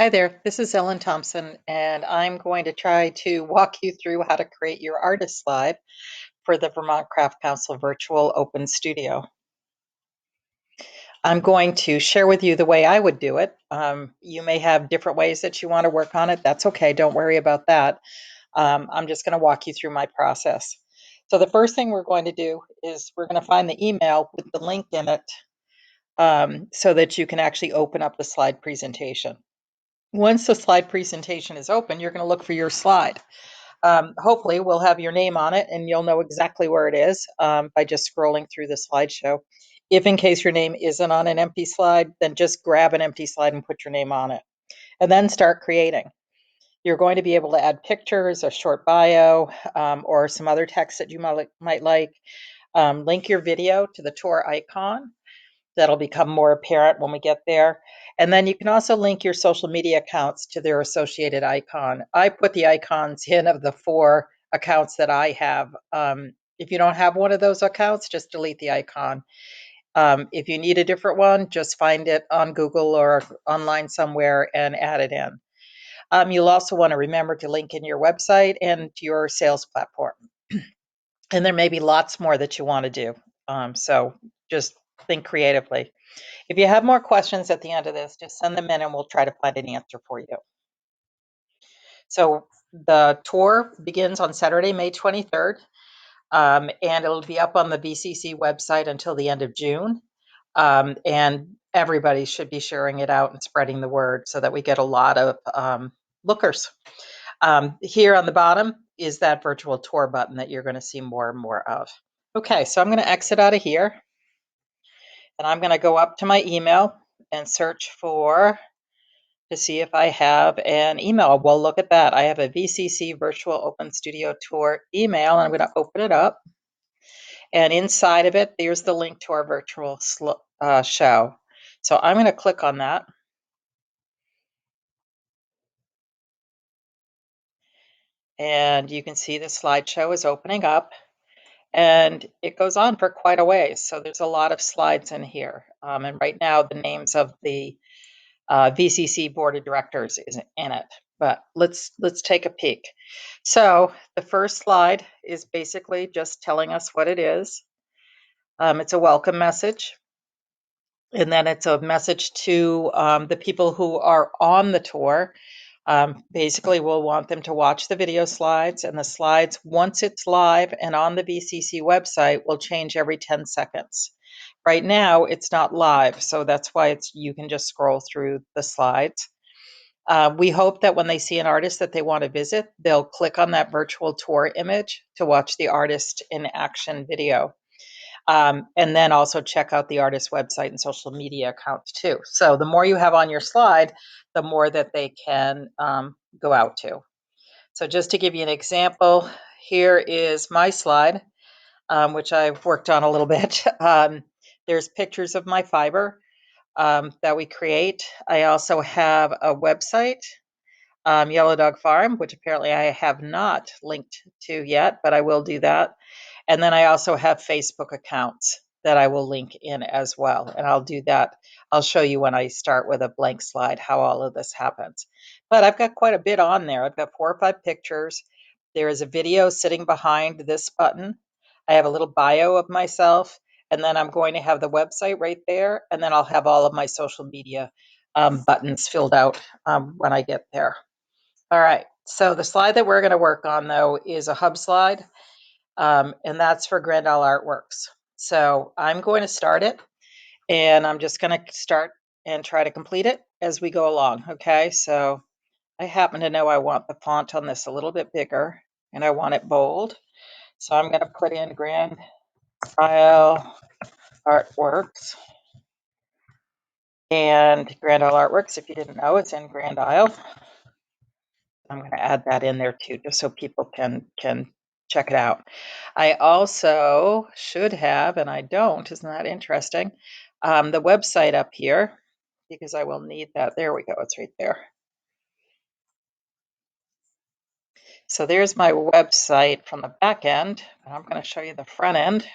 Hi there, this is Ellen Thompson, and I'm going to try to walk you through how to create your artist slide for the Vermont Craft Council Virtual Open Studio. I'm going to share with you the way I would do it. You may have different ways that you want to work on it. That's okay, don't worry about that. I'm just going to walk you through my process. So the first thing we're going to do is we're going to find the email with the link in it so that you can actually open up the slide presentation. Once the slide presentation is open, you're going to look for your slide. Hopefully, we'll have your name on it and you'll know exactly where it is by just scrolling through the slideshow. If in case your name isn't on an empty slide, then just grab an empty slide and put your name on it and then start creating. You're going to be able to add pictures, a short bio, or some other text that you might like. Link your video to the tour icon. That'll become more apparent when we get there. And then you can also link your social media accounts to their associated icon. I put the icons in of the 4 accounts that I have. If you don't have one of those accounts, just delete the icon. If you need a different one, just find it on Google or online somewhere and add it in. You'll also want to remember to link in your website and your sales platform. And there may be lots more that you want to do. So just think creatively. If you have more questions at the end of this, just send them in and we'll try to find an answer for you. So the tour begins on Saturday, May 23rd, and it'll be up on the VCC website until the end of June. And everybody should be sharing it out and spreading the word so that we get a lot of lookers. Here on the bottom is that virtual tour button that you're going to see more and more of. Okay, so I'm going to exit out of here. And I'm going to go up to my email and search to see if I have an email. Well, look at that. I have a VCC Virtual Open Studio Tour email, and I'm going to open it up. And inside of it, there's the link to our virtual show. So I'm going to click on that. And you can see the slideshow is opening up. And it goes on for quite a ways. So there's a lot of slides in here. And right now, the names of the VCC board of directors is in it. But let's take a peek. So the first slide is basically just telling us what it is. It's a welcome message. And then it's a message to the people who are on the tour. Basically, we'll want them to watch the video slides, and the slides, once it's live and on the VCC website, will change every 10 seconds. Right now, it's not live, so that's why you can just scroll through the slides. We hope that when they see an artist that they want to visit, they'll click on that virtual tour image to watch the artist in action video. And then also check out the artist's website and social media accounts too. So the more you have on your slide, the more that they can go out to. So just to give you an example, here is my slide, which I've worked on a little bit. There's pictures of my fiber that we create. I also have a website, Yellow Dog Farm, which apparently I have not linked to yet, but I will do that. And then I also have Facebook accounts that I will link in as well. And I'll do that. I'll show you when I start with a blank slide how all of this happens. But I've got quite a bit on there. I've got 4 or 5 pictures. There is a video sitting behind this button. I have a little bio of myself. And then I'm going to have the website right there. And then I'll have all of my social media buttons filled out when I get there. All right. So the slide that we're going to work on, though, is a hub slide. And that's for Grand Isle Artworks. So I'm going to start it, and I'm just going to start and try to complete it as we go along. Okay, so I happen to know I want the font on this a little bit bigger, and I want it bold. So I'm going to put in Grand Isle Artworks. And Grand Isle Artworks, if you didn't know, it's in Grand Isle. I'm going to add that in there too, just so people can check it out. I also should have, and I don't, isn't that interesting, the website up here, because I will need that. There we go, it's right there. So there's my website from the back end, and I'm going to show you the front end.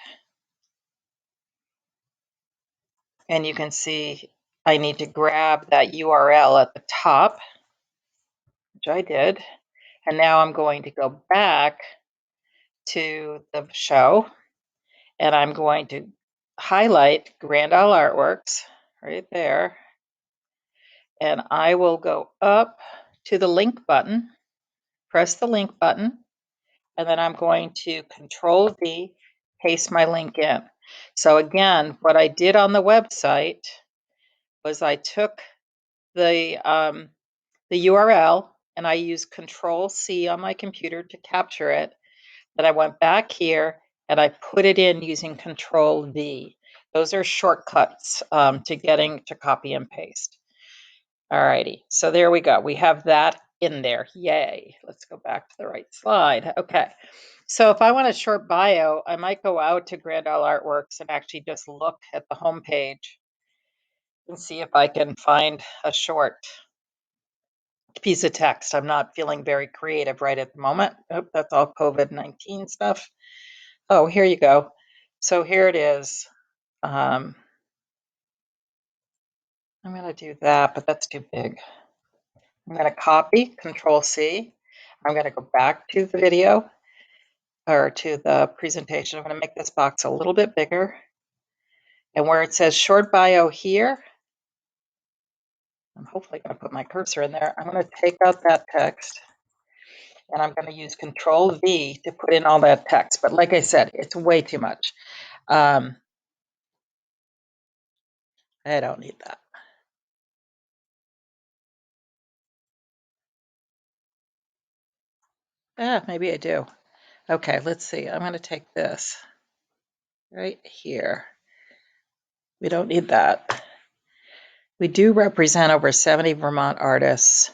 And you can see I need to grab that URL at the top. which I did. And now I'm going to go back to the show, and I'm going to highlight Grand Isle Artworks right there. And I will go up to the link button, press the link button, and then I'm going to Control V, paste my link in. So again, what I did on the website was I took the URL and I used Control C on my computer to capture it. Then I went back here and I put it in using Control V. Those are shortcuts to getting to copy and paste. All righty, so there we go. We have that in there. Yay. Let's go back to the right slide. Okay, so if I want a short bio, I might go out to Grand Isle Artworks and actually just look at the home page and see if I can find a short piece of text. I'm not feeling very creative right at the moment. Oh, that's all COVID-19 stuff. Oh, here you go. So here it is. I'm going to do that, but that's too big. I'm going to copy, Control C. I'm going to go back to the video or to the presentation. I'm going to make this box a little bit bigger. And where it says short bio here, I'm hopefully going to put my cursor in there. I'm going to take out that text and I'm going to use Control V to put in all that text. But like I said, it's way too much. I don't need that. Maybe I do. Okay, let's see. I'm going to take this right here. We don't need that. We do represent over 70 Vermont artists,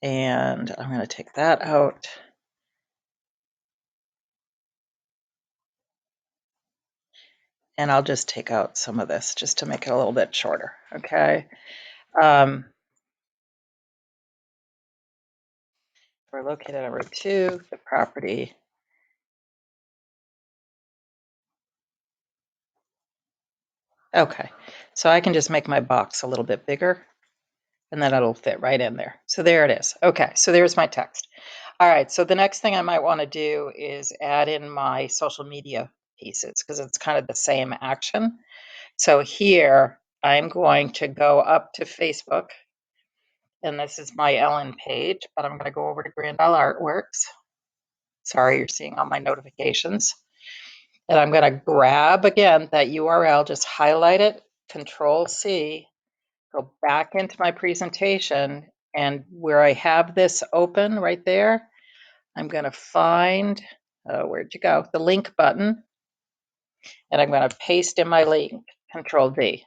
and I'm going to take that out. And I'll just take out some of this just to make it a little bit shorter, okay? We're located at number 2, the property. Okay, so I can just make my box a little bit bigger, and then it'll fit right in there. So there it is. Okay, so there's my text. All right, so the next thing I might want to do is add in my social media pieces because it's kind of the same action. So here I'm going to go up to Facebook, and this is my Ellen page, but I'm going to go over to Grand Isle Artworks. Sorry, you're seeing all my notifications. And I'm going to grab again that URL, just highlight it, Control C, go back into my presentation, and where I have this open right there, I'm going to find, where'd you go? The link button, and I'm going to paste in my link, Control V.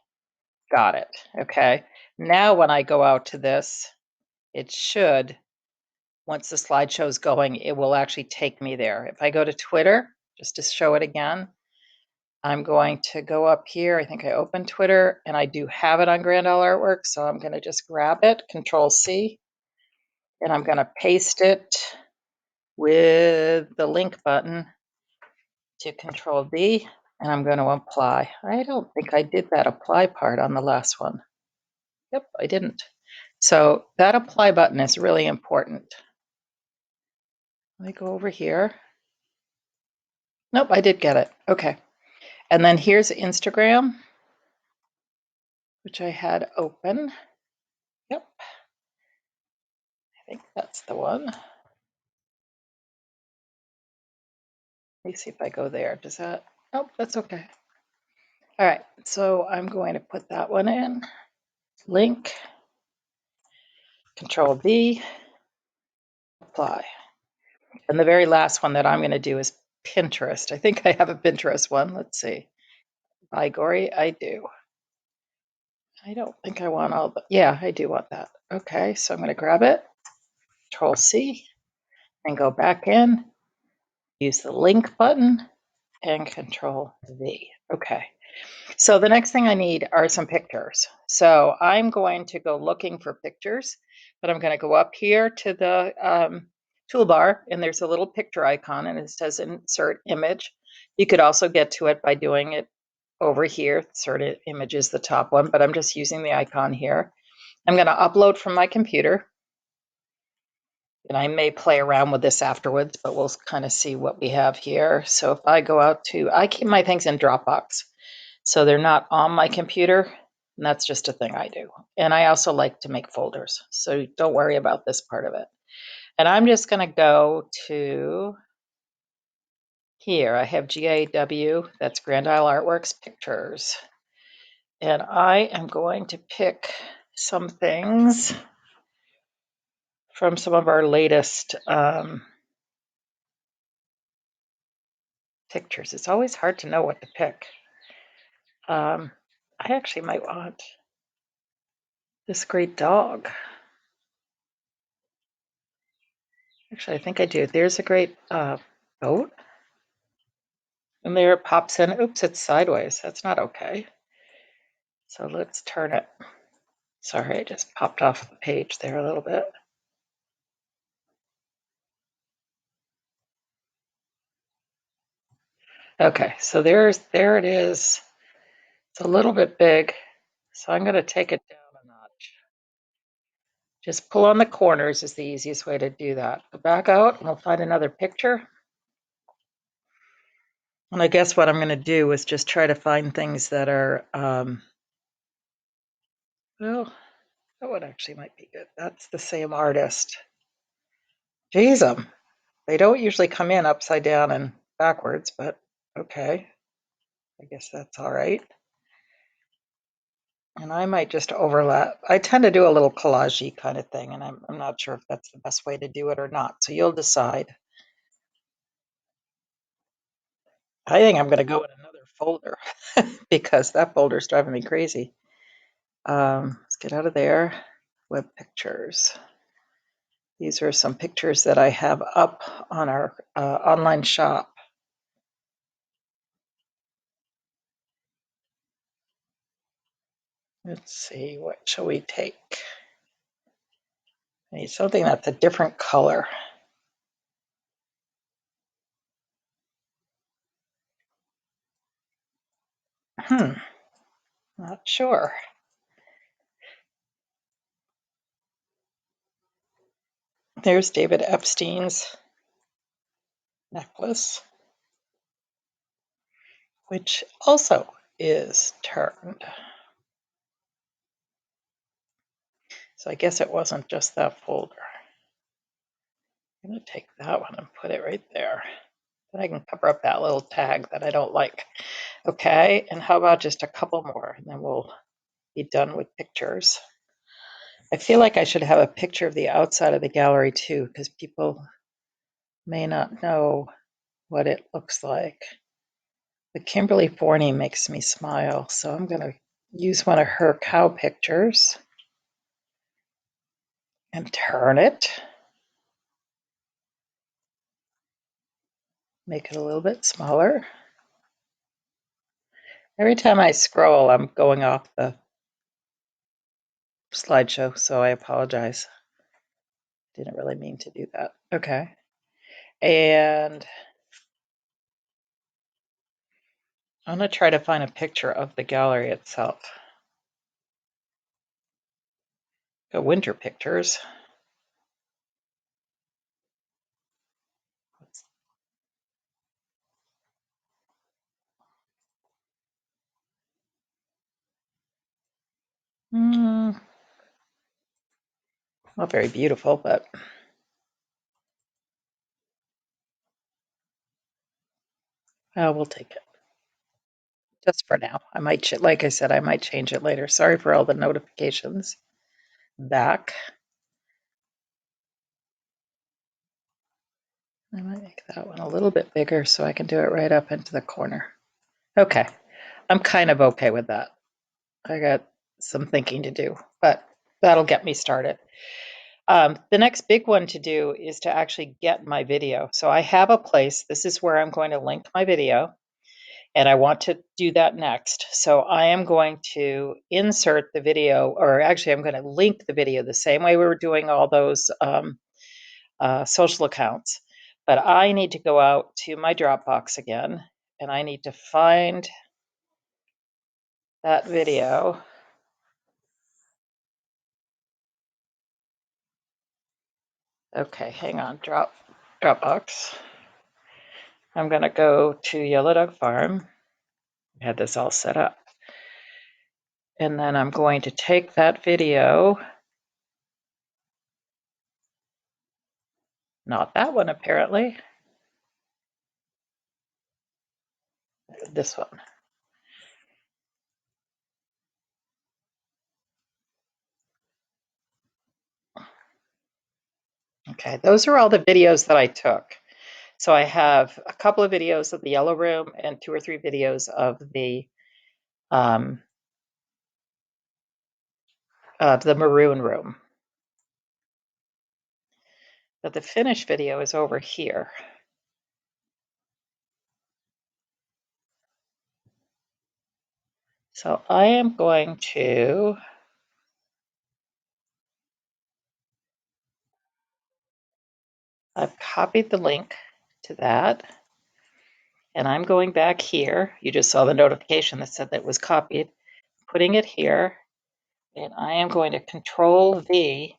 Got it. Okay. Now when I go out to this, it should, once the slideshow is going, it will actually take me there. If I go to Twitter, just to show it again, I'm going to go up here. I think I opened Twitter, and I do have it on Grand Isle Artworks, so I'm going to just grab it, Control C, and I'm going to paste it with the link button to Control V, and I'm going to apply. I don't think I did that apply part on the last one. Yep, I didn't. So that apply button is really important. Let me go over here. Nope, I did get it. Okay. And then here's Instagram, which I had open. Yep. I think that's the one. Let me see if I go there. Does that? Nope, that's okay. All right, so I'm going to put that one in. Link, Control V, apply. And the very last one that I'm going to do is Pinterest. I think I have a Pinterest one. Let's see. By Gory, I do. I don't think I want all the, yeah, I do want that. Okay, so I'm going to grab it, Control C, and go back in, use the link button, and Control V. Okay, so the next thing I need are some pictures. So I'm going to go looking for pictures, but I'm going to go up here to the toolbar, and there's a little picture icon, and it says Insert Image. You could also get to it by doing it over here. Insert Image is the top one, but I'm just using the icon here. I'm going to upload from my computer. And I may play around with this afterwards, but we'll kind of see what we have here. So if I go out to, I keep my things in Dropbox, so they're not on my computer, and that's just a thing I do. And I also like to make folders, so don't worry about this part of it. And I'm just going to go to here. I have GAW, that's Grand Isle Artworks Pictures. And I am going to pick some things from some of our latest pictures. It's always hard to know what to pick. I actually might want this great dog. Actually, I think I do. There's a great boat. And there it pops in. Oops, it's sideways. That's not okay. So let's turn it. Sorry, I just popped off the page there a little bit. Okay, so there it is. It's a little bit big, so I'm going to take it down a notch. Just pull on the corners is the easiest way to do that. Go back out and we'll find another picture. And I guess what I'm going to do is just try to find things that are, well, that one actually might be good. That's the same artist. Geez, they don't usually come in upside down and backwards, but okay. I guess that's all right. And I might just overlap. I tend to do a little collage-y kind of thing, and I'm not sure if that's the best way to do it or not. So you'll decide. I think I'm going to go in another folder because that folder is driving me crazy. Let's get out of there. Web pictures. These are some pictures that I have up on our online shop. Let's see, what shall we take? I need something that's a different color. Not sure. There's David Epstein's necklace, which also is turned. So I guess it wasn't just that folder. I'm going to take that one and put it right there. Then I can cover up that little tag that I don't like. Okay, and how about just a couple more, and then we'll be done with pictures. I feel like I should have a picture of the outside of the gallery too, because people may not know what it looks like. But Kimberly Forney makes me smile, so I'm going to use one of her cow pictures and turn it. Make it a little bit smaller. Every time I scroll, I'm going off the slideshow, so I apologize. Didn't really mean to do that. Okay. And I'm going to try to find a picture of the gallery itself. Go winter pictures. Not very beautiful, but we'll take it. Just for now. I might, like I said, I might change it later. Sorry for all the notifications. Back. I might make that one a little bit bigger so I can do it right up into the corner. Okay. I'm kind of okay with that. I got some thinking to do, but that'll get me started. The next big one to do is to actually get my video. So I have a place. This is where I'm going to link my video, and I want to do that next. So I am going to insert the video, or actually I'm going to link the video the same way we were doing all those social accounts. But I need to go out to my Dropbox again, and I need to find that video. Okay, hang on, Dropbox. I'm gonna go to Yellow Dog Farm. I had this all set up. And then I'm going to take that video, not that one apparently, this one. Okay, those are all the videos that I took. So I have a couple of videos of the yellow room and 2 or 3 videos of the maroon room. But the finished video is over here. So I am going to I've copied the link to that, and I'm going back here. You just saw the notification that said that it was copied, putting it here, and I am going to Control V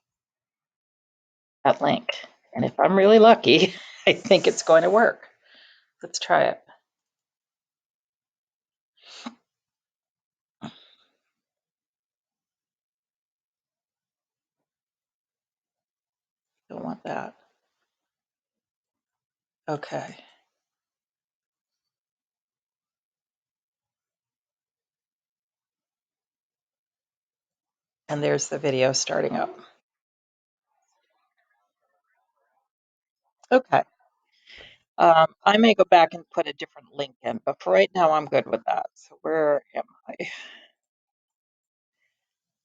that link. And if I'm really lucky, I think it's going to work. Let's try it. Don't want that. Okay. And there's the video starting up. Okay. I may go back and put a different link in, but for right now, I'm good with that. So where am I?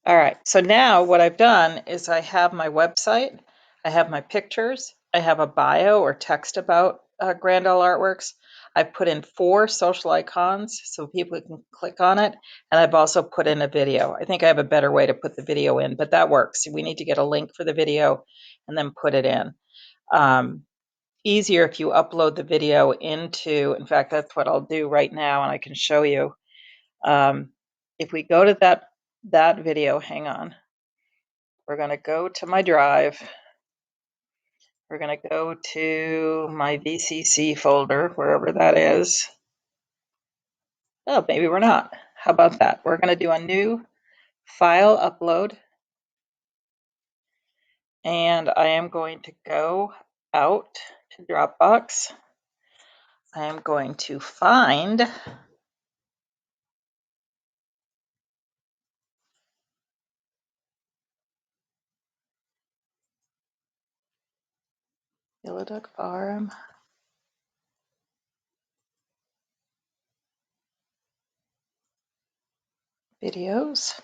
All right, so now what I've done is I have my website, I have my pictures, I have a bio or text about Grandel Artworks. I've put in 4 social icons so people can click on it, and I've also put in a video. I think I have a better way to put the video in, but that works. We need to get a link for the video and then put it in. Easier if you upload the video into, in fact, that's what I'll do right now, and I can show you. If we go to that video, hang on. We're going to go to my drive. We're going to go to my VCC folder, wherever that is. Oh, maybe we're not. How about that? We're going to do a new file upload. And I am going to go out to Dropbox. I am going to find Yellow Duck Farm videos.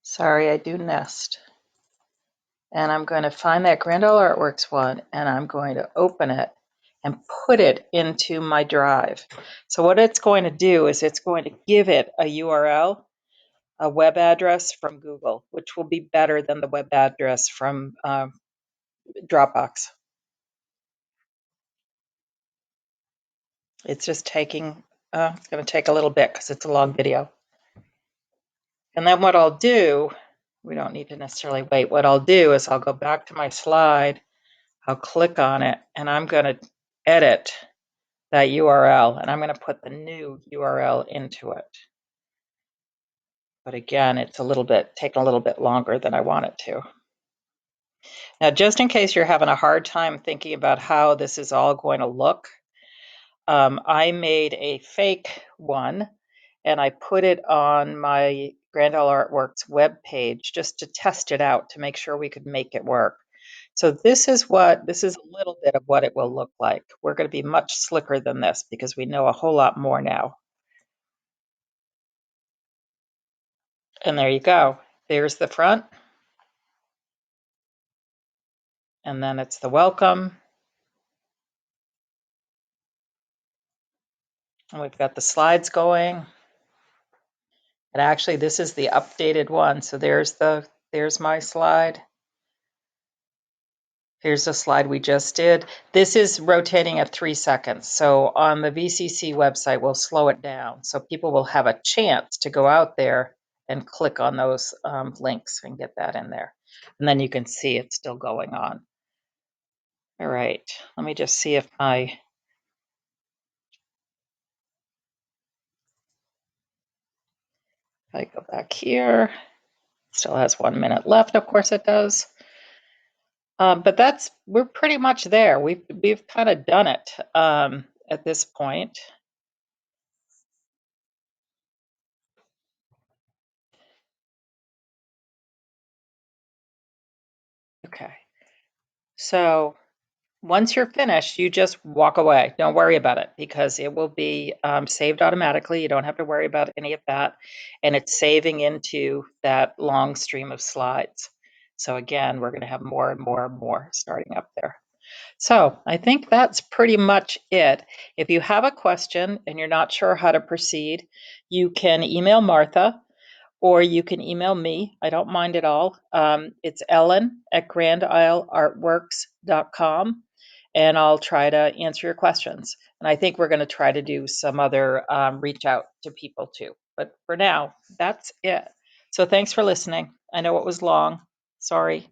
Sorry, I do nest. And I'm going to find that Grandel Artworks one, and I'm going to open it and put it into my drive. So what it's going to do is it's going to give it a URL, a web address from Google, which will be better than the web address from Dropbox. It's just taking, it's going to take a little bit because it's a long video. And then what I'll do, we don't need to necessarily wait. What I'll do is I'll go back to my slide, I'll click on it, and I'm going to edit that URL, and I'm going to put the new URL into it. But again, it's taking a little bit longer than I want it to. Now, just in case you're having a hard time thinking about how this is all going to look, I made a fake one, and I put it on my Grandel Artworks webpage just to test it out to make sure we could make it work. So this is a little bit of what it will look like. We're going to be much slicker than this because we know a whole lot more now. And there you go. There's the front. And then it's the welcome. And we've got the slides going. And actually, this is the updated one. So there's my slide. Here's the slide we just did. This is rotating at 3 seconds. So on the VCC website, we'll slow it down. So people will have a chance to go out there and click on those links and get that in there. And then you can see it's still going on. All right, let me just see if I go back here. Still has 1 minute left, of course it does. But we're pretty much there. We've kind of done it at this point. Okay, so once you're finished, you just walk away. Don't worry about it because it will be saved automatically. You don't have to worry about any of that. And it's saving into that long stream of slides. So again, we're going to have more and more and more starting up there. So I think that's pretty much it. If you have a question and you're not sure how to proceed, you can email Martha or you can email me. I don't mind at all. It's ellen@grandisleartworks.com, and I'll try to answer your questions. And I think we're going to try to do some other reach out to people too. But for now, that's it. So thanks for listening. I know it was long. Sorry.